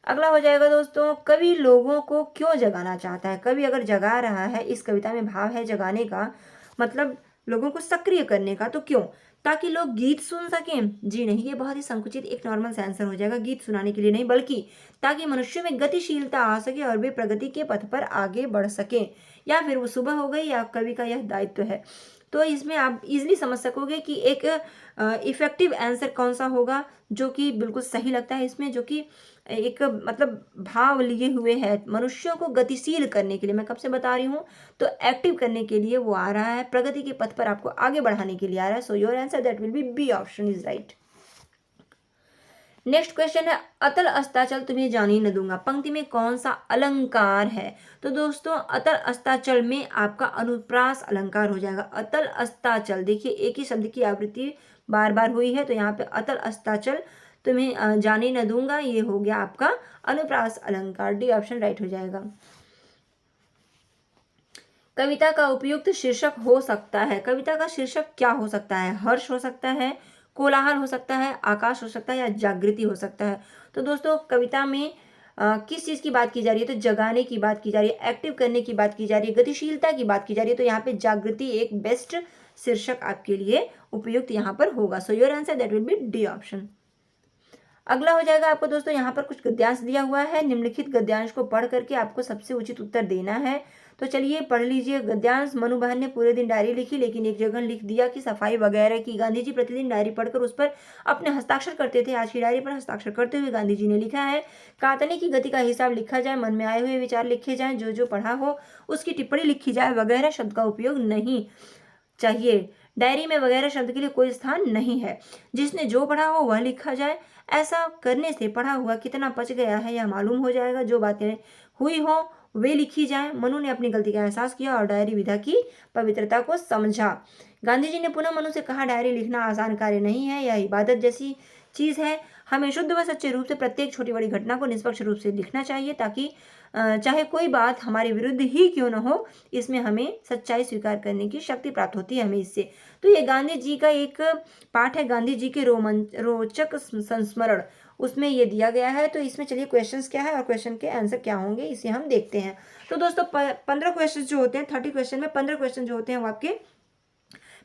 अगला हो जाएगा दोस्तों, कवि लोगों को क्यों जगाना चाहता है? कवि अगर जगा रहा है, इस कविता में भाव है जगाने का, मतलब लोगों को सक्रिय करने का, तो क्यों? ताकि लोग गीत सुन सकें? जी नहीं, ये बहुत ही संकुचित एक नॉर्मल सा आंसर हो जाएगा। गीत सुनाने के लिए नहीं, बल्कि ताकि मनुष्यों में गतिशीलता आ सके और वे प्रगति के पथ पर आगे बढ़ सकें। या फिर वो सुबह हो गई, या कवि का यह दायित्व है। तो इसमें आप इजीली समझ सकोगे कि एक इफेक्टिव आंसर कौन सा होगा जो कि बिल्कुल सही लगता है इसमें, जो कि एक मतलब भाव लिए हुए है, मनुष्यों को गतिशील करने के लिए, मैं कब से बता रही हूँ, तो एक्टिव करने के लिए वो आ रहा है, प्रगति के पथ पर आपको आगे बढ़ाने के लिए आ रहा है। So your answer that will be B option is right. Next question है, अतल अस्ताचल तुम्हें जाने न दूंगा, पंक्ति में कौन सा अलंकार है? तो दोस्तों अतल अस्ताचल में आपका अनुप्रास अलंकार हो जाएगा। अतल अस्ताचल, देखिए एक ही शब्द की आवृत्ति बार बार हुई है, तो यहाँ पे अतल अस्ताचल तुम्हें जाने न दूंगा, ये हो गया आपका अनुप्रास अलंकार। डी ऑप्शन राइट हो जाएगा। कविता का उपयुक्त शीर्षक हो सकता है, कविता का शीर्षक क्या हो सकता है? हर्ष हो सकता है, कोलाहल हो सकता है, आकाश हो सकता है, या जागृति हो सकता है। तो दोस्तों कविता में किस चीज़ की बात की जा रही है? तो जगाने की बात की जा रही है, एक्टिव करने की बात की जा रही है, गतिशीलता की बात की जा रही है। तो यहाँ पे जागृति एक बेस्ट शीर्षक आपके लिए उपयुक्त यहाँ पर होगा। सो your answer that will B D option. अगला हो जाएगा आपको दोस्तों, यहाँ पर कुछ गद्यांश दिया हुआ है, निम्नलिखित गद्यांश को पढ़ करके आपको सबसे उचित उत्तर देना है। तो चलिए पढ़ लीजिए गद्यांश। मनु बहन ने पूरे दिन डायरी लिखी, लेकिन एक जगह लिख दिया कि सफाई वगैरह की। गांधी जी प्रतिदिन डायरी पढ़कर उस पर अपने हस्ताक्षर करते थे। आज की डायरी पर हस्ताक्षर करते हुए गांधी जी ने लिखा है, काटने की गति का हिसाब लिखा जाए, मन में आए हुए विचार लिखे जाएं, जो जो पढ़ा हो उसकी टिप्पणी लिखी जाए, वगैरह शब्द का उपयोग नहीं चाहिए। डायरी में वगैरह शब्द के लिए कोई स्थान नहीं है। जिसने जो पढ़ा हो वह लिखा जाए। ऐसा करने से पढ़ा हुआ कितना पच गया है यह मालूम हो जाएगा। जो बातें हुई हो वे लिखी जाए। मनु ने अपनी गलती का एहसास किया और डायरी विधा की पवित्रता को समझा। गांधी जी ने पुनः मनु से कहा, डायरी लिखना आसान कार्य नहीं है, यह इबादत जैसी चीज है। हमें शुद्ध व सच्चे रूप से प्रत्येक छोटी बड़ी घटना को निष्पक्ष रूप से लिखना चाहिए, ताकि चाहे कोई बात हमारे विरुद्ध ही क्यों न हो, इसमें हमें सच्चाई स्वीकार करने की शक्ति प्राप्त होती है हमें इससे। तो ये गांधी जी का एक पाठ है, गांधी जी के रोचक संस्मरण, उसमें ये दिया गया है। तो इसमें चलिए क्वेश्चंस क्या है और क्वेश्चन के आंसर क्या होंगे इसे हम देखते हैं। तो दोस्तों 15 क्वेश्चन जो होते हैं, 30 क्वेश्चन में 15 क्वेश्चन जो होते हैं वो आपके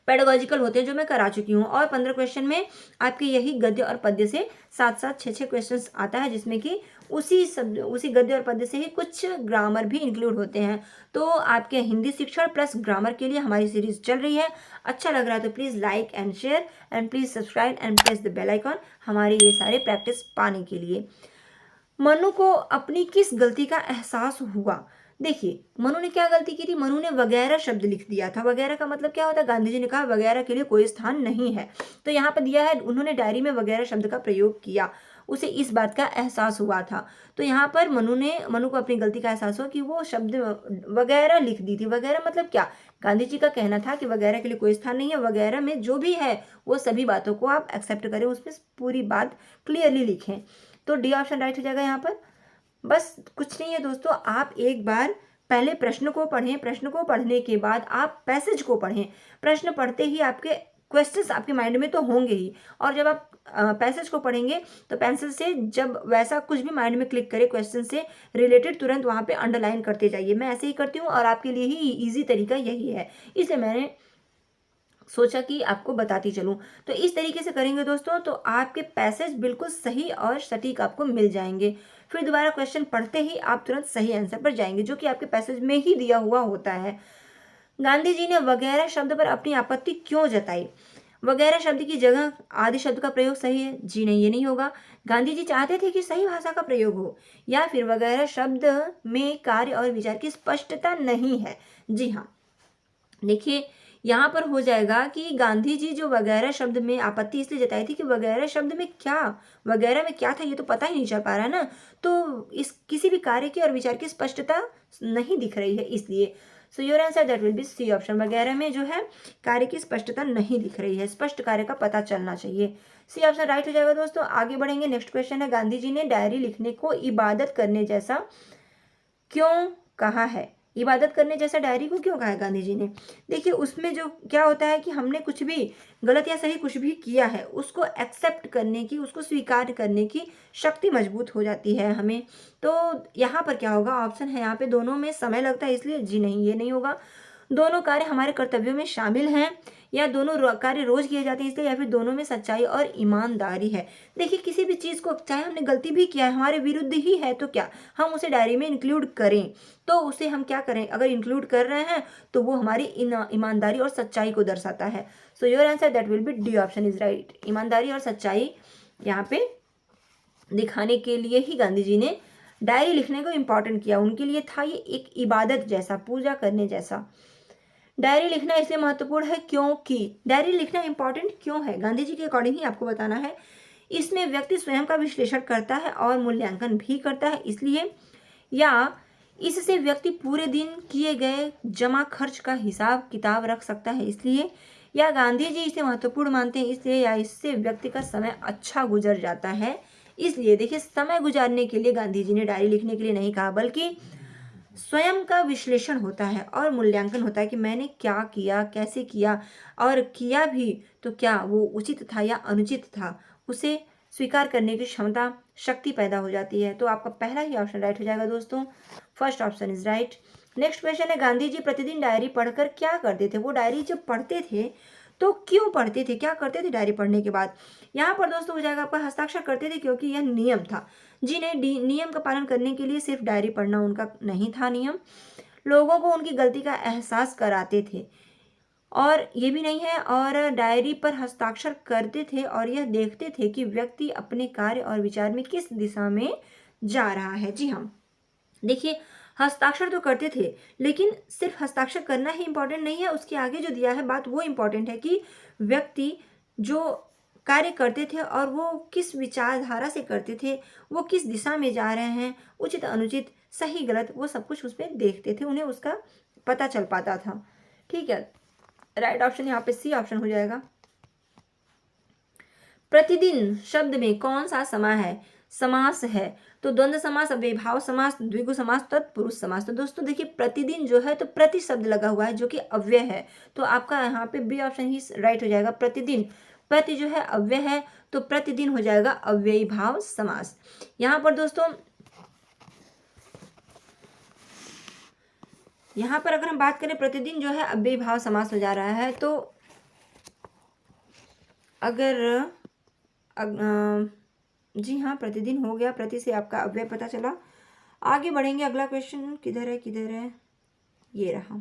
पेडागोजिकल होते हैं, जो मैं करा चुकी हूँ। और 15 क्वेश्चन में आपके यही गद्य और पद्य से साथ साथ 6 क्वेश्चन आता है, जिसमें कि उसी गद्य और पद्य से ही कुछ ग्रामर भी इंक्लूड होते हैं। तो आपके हिंदी शिक्षण प्लस ग्रामर के लिए हमारी सीरीज चल रही है। अच्छा लग रहा है तो please like and share and please subscribe and press the bell icon हमारे ये सारे प्रैक्टिस पाने के लिए। मनु को अपनी किस गलती का एहसास हुआ? देखिए मनु ने क्या गलती की थी, मनु ने वगैरह शब्द लिख दिया था। वगैरह का मतलब क्या होता है? गांधी जी ने कहा वगैरह के लिए कोई स्थान नहीं है, तो यहाँ पर दिया है उन्होंने डायरी में वगैरह शब्द का प्रयोग किया, उसे इस बात का एहसास हुआ था। तो यहाँ पर मनु को अपनी गलती का एहसास हुआ कि वो शब्द वगैरह लिख दी थी। वगैरह मतलब क्या? गांधी जी का कहना था कि वगैरह के लिए कोई स्थान नहीं है, वगैरह में जो भी है वो सभी बातों को आप एक्सेप्ट करें, उसमें पूरी बात क्लियरली लिखें। तो डी ऑप्शन राइट हो जाएगा यहाँ पर। बस कुछ नहीं है दोस्तों, आप एक बार पहले प्रश्न को पढ़ें, प्रश्न को पढ़ने के बाद आप पैसेज को पढ़ें। प्रश्न पढ़ते ही आपके क्वेश्चंस आपके माइंड में तो होंगे ही, और जब आप पैसेज को पढ़ेंगे तो पेंसिल से जब वैसा कुछ भी माइंड में क्लिक करे क्वेश्चन से रिलेटेड, तुरंत वहाँ पे अंडरलाइन करते जाइए। मैं ऐसे ही करती हूँ और आपके लिए ही ईजी तरीका यही है, इसलिए मैंने सोचा कि आपको बताती चलूं। तो इस तरीके से करेंगे दोस्तों तो आपके पैसेज बिल्कुल सही और सटीक आपको मिल जाएंगे। फिर दोबारा क्वेश्चन पढ़ते ही आप तुरंत सही आंसर पर जाएंगे, जो कि आपके पैसेज में ही दिया हुआ होता है। गांधी जी ने वगैरह शब्द पर अपनी आपत्ति क्यों जताई? वगैरह शब्द की जगह आदि शब्द का प्रयोग सही है? जी नहीं, ये नहीं होगा। गांधी जी चाहते थे कि सही भाषा का प्रयोग हो। या फिर वगैरह शब्द में कार्य और विचार की स्पष्टता नहीं है? जी हाँ। देखिए यहाँ पर हो जाएगा कि गांधी जी जो वगैरह शब्द में आपत्ति इसलिए जताई थी कि वगैरह शब्द में क्या, वगैरह में क्या था ये तो पता ही नहीं चल पा रहा है ना, तो इस किसी भी कार्य की और विचार की स्पष्टता नहीं दिख रही है, इसलिए so your answer that will be C option. वगैरह में जो है कार्य की स्पष्टता नहीं दिख रही है, स्पष्ट कार्य का पता चलना चाहिए। सी ऑप्शन राइट हो जाएगा दोस्तों। आगे बढ़ेंगे, नेक्स्ट क्वेश्चन है, गांधी जी ने डायरी लिखने को इबादत करने जैसा क्यों कहा है? इबादत करने जैसा डायरी को क्यों कहा है गांधी जी ने? देखिए उसमें जो क्या होता है कि हमने कुछ भी गलत या सही कुछ भी किया है उसको एक्सेप्ट करने की, उसको स्वीकार करने की शक्ति मजबूत हो जाती है हमें। तो यहाँ पर क्या होगा, ऑप्शन है यहाँ पे दोनों में समय लगता है, इसलिए जी नहीं, ये नहीं होगा। दोनों कार्य हमारे कर्तव्यों में शामिल हैं, या दोनों कार्य रोज किए जाते हैं इसलिए, या फिर दोनों में सच्चाई और ईमानदारी है। देखिए किसी भी चीज को, चाहे हमने गलती भी किया है, हमारे विरुद्ध ही है, तो क्या हम उसे डायरी में इंक्लूड करें? तो उसे हम क्या करें, अगर इंक्लूड कर रहे हैं तो वो हमारी ईमानदारी और सच्चाई को दर्शाता है। So your answer that will B D option is right. ईमानदारी और सच्चाई यहाँ पे दिखाने के लिए ही गांधी जी ने डायरी लिखने को इम्पोर्टेंट किया। उनके लिए था ये एक इबादत जैसा, पूजा करने जैसा। डायरी लिखना इसलिए महत्वपूर्ण है क्योंकि, डायरी लिखना इंपॉर्टेंट क्यों है गांधी जी के अकॉर्डिंग ही आपको बताना है। इसमें व्यक्ति स्वयं का विश्लेषण करता है और मूल्यांकन भी करता है इसलिए, या इससे व्यक्ति पूरे दिन किए गए जमा खर्च का हिसाब किताब रख सकता है इसलिए, या गांधी जी इसे महत्वपूर्ण मानते हैं इसलिए, या इससे व्यक्ति का समय अच्छा गुजर जाता है इसलिए। देखिए समय गुजारने के लिए गांधी जी ने डायरी लिखने के लिए नहीं कहा, बल्कि स्वयं का विश्लेषण होता है और मूल्यांकन होता है कि मैंने क्या किया, कैसे किया, और किया भी तो क्या वो उचित था या अनुचित था, उसे स्वीकार करने की क्षमता, शक्ति पैदा हो जाती है। तो आपका पहला ही ऑप्शन राइट हो जाएगा दोस्तों, first option is right. Next question है, गांधी जी प्रतिदिन डायरी पढ़कर क्या करते थे? वो डायरी जब पढ़ते थे तो क्यों पढ़ते थे, क्या करते थे डायरी पढ़ने के बाद? यहाँ पर दोस्तों हो जाएगा आपका हस्ताक्षर करते थे क्योंकि यह नियम था। जी नहीं, नियम का पालन करने के लिए सिर्फ डायरी पढ़ना उनका नहीं था नियम, लोगों को उनकी गलती का एहसास कराते थे, और ये भी नहीं है, और डायरी पर हस्ताक्षर करते थे और यह देखते थे कि व्यक्ति अपने कार्य और विचार में किस दिशा में जा रहा है। जी हाँ, देखिए हस्ताक्षर तो करते थे, लेकिन सिर्फ हस्ताक्षर करना ही इंपॉर्टेंट नहीं है, उसके आगे जो दिया है बात वो इंपॉर्टेंट है कि व्यक्ति जो कार्य करते थे और वो किस विचारधारा से करते थे, वो किस दिशा में जा रहे हैं, उचित अनुचित सही गलत, वो सब कुछ उसमें देखते थे, उन्हें उसका पता चल पाता था। ठीक है, राइट ऑप्शन यहाँ पे सी ऑप्शन हो जाएगा। प्रतिदिन शब्द में कौन सा समास है? तो द्वंद्व समास, अव्ययीभाव समास, द्विगु समास, तत्पुरुष समास। तो दोस्तों देखिए प्रतिदिन जो है तो प्रति शब्द लगा हुआ है जो कि अव्यय है, तो आपका यहाँ पे बी ऑप्शन ही राइट हो जाएगा। प्रतिदिन, प्रति जो है अव्यय है तो प्रतिदिन हो जाएगा अव्ययीभाव समास। यहाँ पर दोस्तों, यहाँ पर अगर हम बात करें प्रतिदिन जो है अव्ययीभाव समास हो जा रहा है, तो अगर जी हाँ प्रतिदिन हो गया, प्रति से आपका अव्यय पता चला। आगे बढ़ेंगे, अगला क्वेश्चन किधर है, किधर है, ये रहा।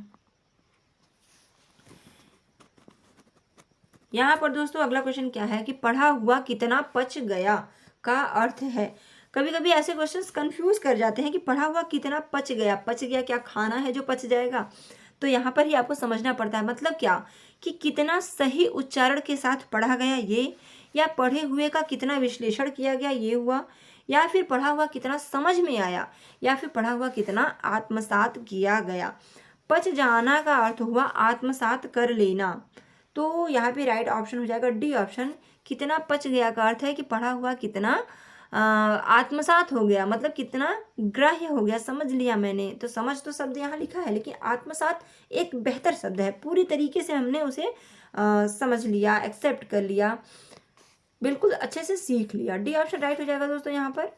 यहाँ पर दोस्तों अगला क्वेश्चन क्या है कि पढ़ा हुआ कितना पच गया का अर्थ है। कभी कभी ऐसे क्वेश्चंस कंफ्यूज कर जाते हैं कि पढ़ा हुआ कितना पच गया क्या खाना है जो पच जाएगा? तो यहाँ पर ही आपको समझना पड़ता है, मतलब क्या कि कितना सही उच्चारण के साथ पढ़ा गया ये, या पढ़े हुए का कितना विश्लेषण किया गया ये हुआ, या फिर पढ़ा हुआ कितना समझ में आया, या फिर पढ़ा हुआ कितना आत्मसात किया गया। पच जाना का अर्थ हुआ आत्मसात कर लेना, तो यहाँ पे राइट ऑप्शन हो जाएगा डी ऑप्शन। कितना पच गया का अर्थ है कि पढ़ा हुआ कितना आत्मसात हो गया, मतलब कितना ग्राह्य हो गया, समझ लिया मैंने। तो समझ तो शब्द यहाँ लिखा है, लेकिन आत्मसात एक बेहतर शब्द है, पूरी तरीके से हमने उसे समझ लिया, एक्सेप्ट कर लिया, बिल्कुल अच्छे से सीख लिया। डी ऑप्शन राइट हो जाएगा दोस्तों यहाँ पर।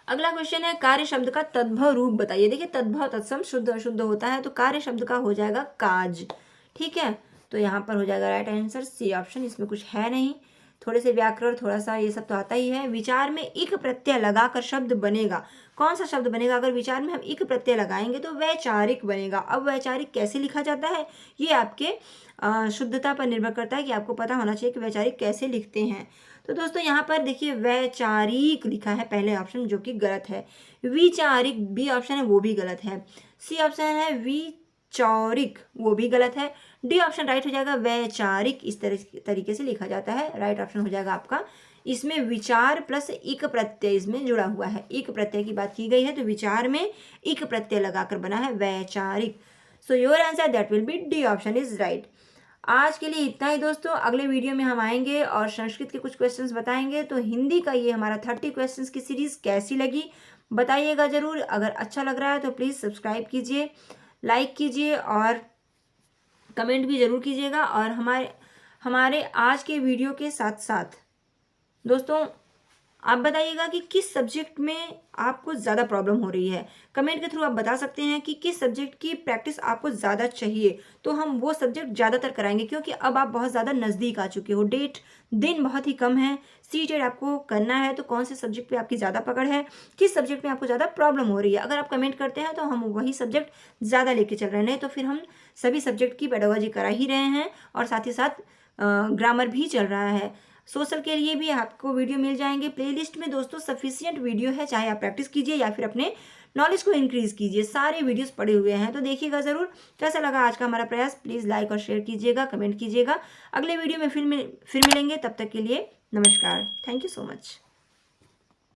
अगला क्वेश्चन है, कार्य शब्द का तद्भव रूप बताइए। देखिए तद्भव तत्सम शुद्ध अशुद्ध होता है, तो कार्य शब्द का हो जाएगा काज। ठीक है, तो यहाँ पर हो जाएगा राइट आंसर सी ऑप्शन, इसमें कुछ है नहीं। थोड़े से व्याकरण, थोड़ा सा ये सब तो आता ही है। विचार में इक प्रत्यय लगाकर शब्द बनेगा। कौन सा शब्द बनेगा? अगर विचार में हम इक प्रत्यय लगाएंगे तो वैचारिक बनेगा। अब वैचारिक कैसे लिखा जाता है, ये आपके शुद्धता पर निर्भर करता है कि आपको पता होना चाहिए कि वैचारिक कैसे लिखते हैं। तो दोस्तों यहाँ पर देखिए वैचारिक लिखा है पहले ऑप्शन, जो कि गलत है। विचारिक बी ऑप्शन है, वो भी गलत है। सी ऑप्शन है विचौरिक, वो भी गलत है। डी ऑप्शन राइट हो जाएगा, वैचारिक इस तरीके से लिखा जाता है, राइट ऑप्शन हो जाएगा आपका। इसमें विचार प्लस इक प्रत्यय इसमें जुड़ा हुआ है, इक प्रत्यय की बात की गई है, तो विचार में इक प्रत्यय लगाकर बना है वैचारिक। सो your answer that will B D option is right. आज के लिए इतना ही दोस्तों। अगले वीडियो में हम आएंगे और संस्कृत के कुछ क्वेश्चंस बताएंगे। तो हिंदी का ये हमारा 30 क्वेश्चंस की सीरीज कैसी लगी बताइएगा ज़रूर। अगर अच्छा लग रहा है तो प्लीज़ सब्सक्राइब कीजिए, लाइक कीजिए और कमेंट भी ज़रूर कीजिएगा। और हमारे आज के वीडियो के साथ साथ दोस्तों आप बताइएगा कि किस सब्जेक्ट में आपको ज़्यादा प्रॉब्लम हो रही है। कमेंट के थ्रू आप बता सकते हैं कि किस सब्जेक्ट की प्रैक्टिस आपको ज़्यादा चाहिए, तो हम वो सब्जेक्ट ज़्यादातर कराएंगे, क्योंकि अब आप बहुत ज़्यादा नज़दीक आ चुके हो, दिन बहुत ही कम है। सीटेट आपको करना है तो कौन से सब्जेक्ट पे आपकी ज़्यादा पकड़ है, किस सब्जेक्ट में आपको ज़्यादा प्रॉब्लम हो रही है। अगर आप कमेंट करते हैं तो हम वही सब्जेक्ट ज़्यादा लेके चल रहे हैं, तो फिर हम सभी सब्जेक्ट की पेडागोजी करा ही रहे हैं और साथ ही साथ ग्रामर भी चल रहा है। सोशल के लिए भी आपको वीडियो मिल जाएंगे प्लेलिस्ट में दोस्तों, सफिशिएंट वीडियो है, चाहे आप प्रैक्टिस कीजिए या फिर अपने नॉलेज को इंक्रीज कीजिए। सारे वीडियोस पड़े हुए हैं, तो देखिएगा ज़रूर। कैसा लगा आज का हमारा प्रयास, प्लीज़ लाइक और शेयर कीजिएगा, कमेंट कीजिएगा। अगले वीडियो में फिर मिलेंगे, तब तक के लिए नमस्कार। Thank you so much.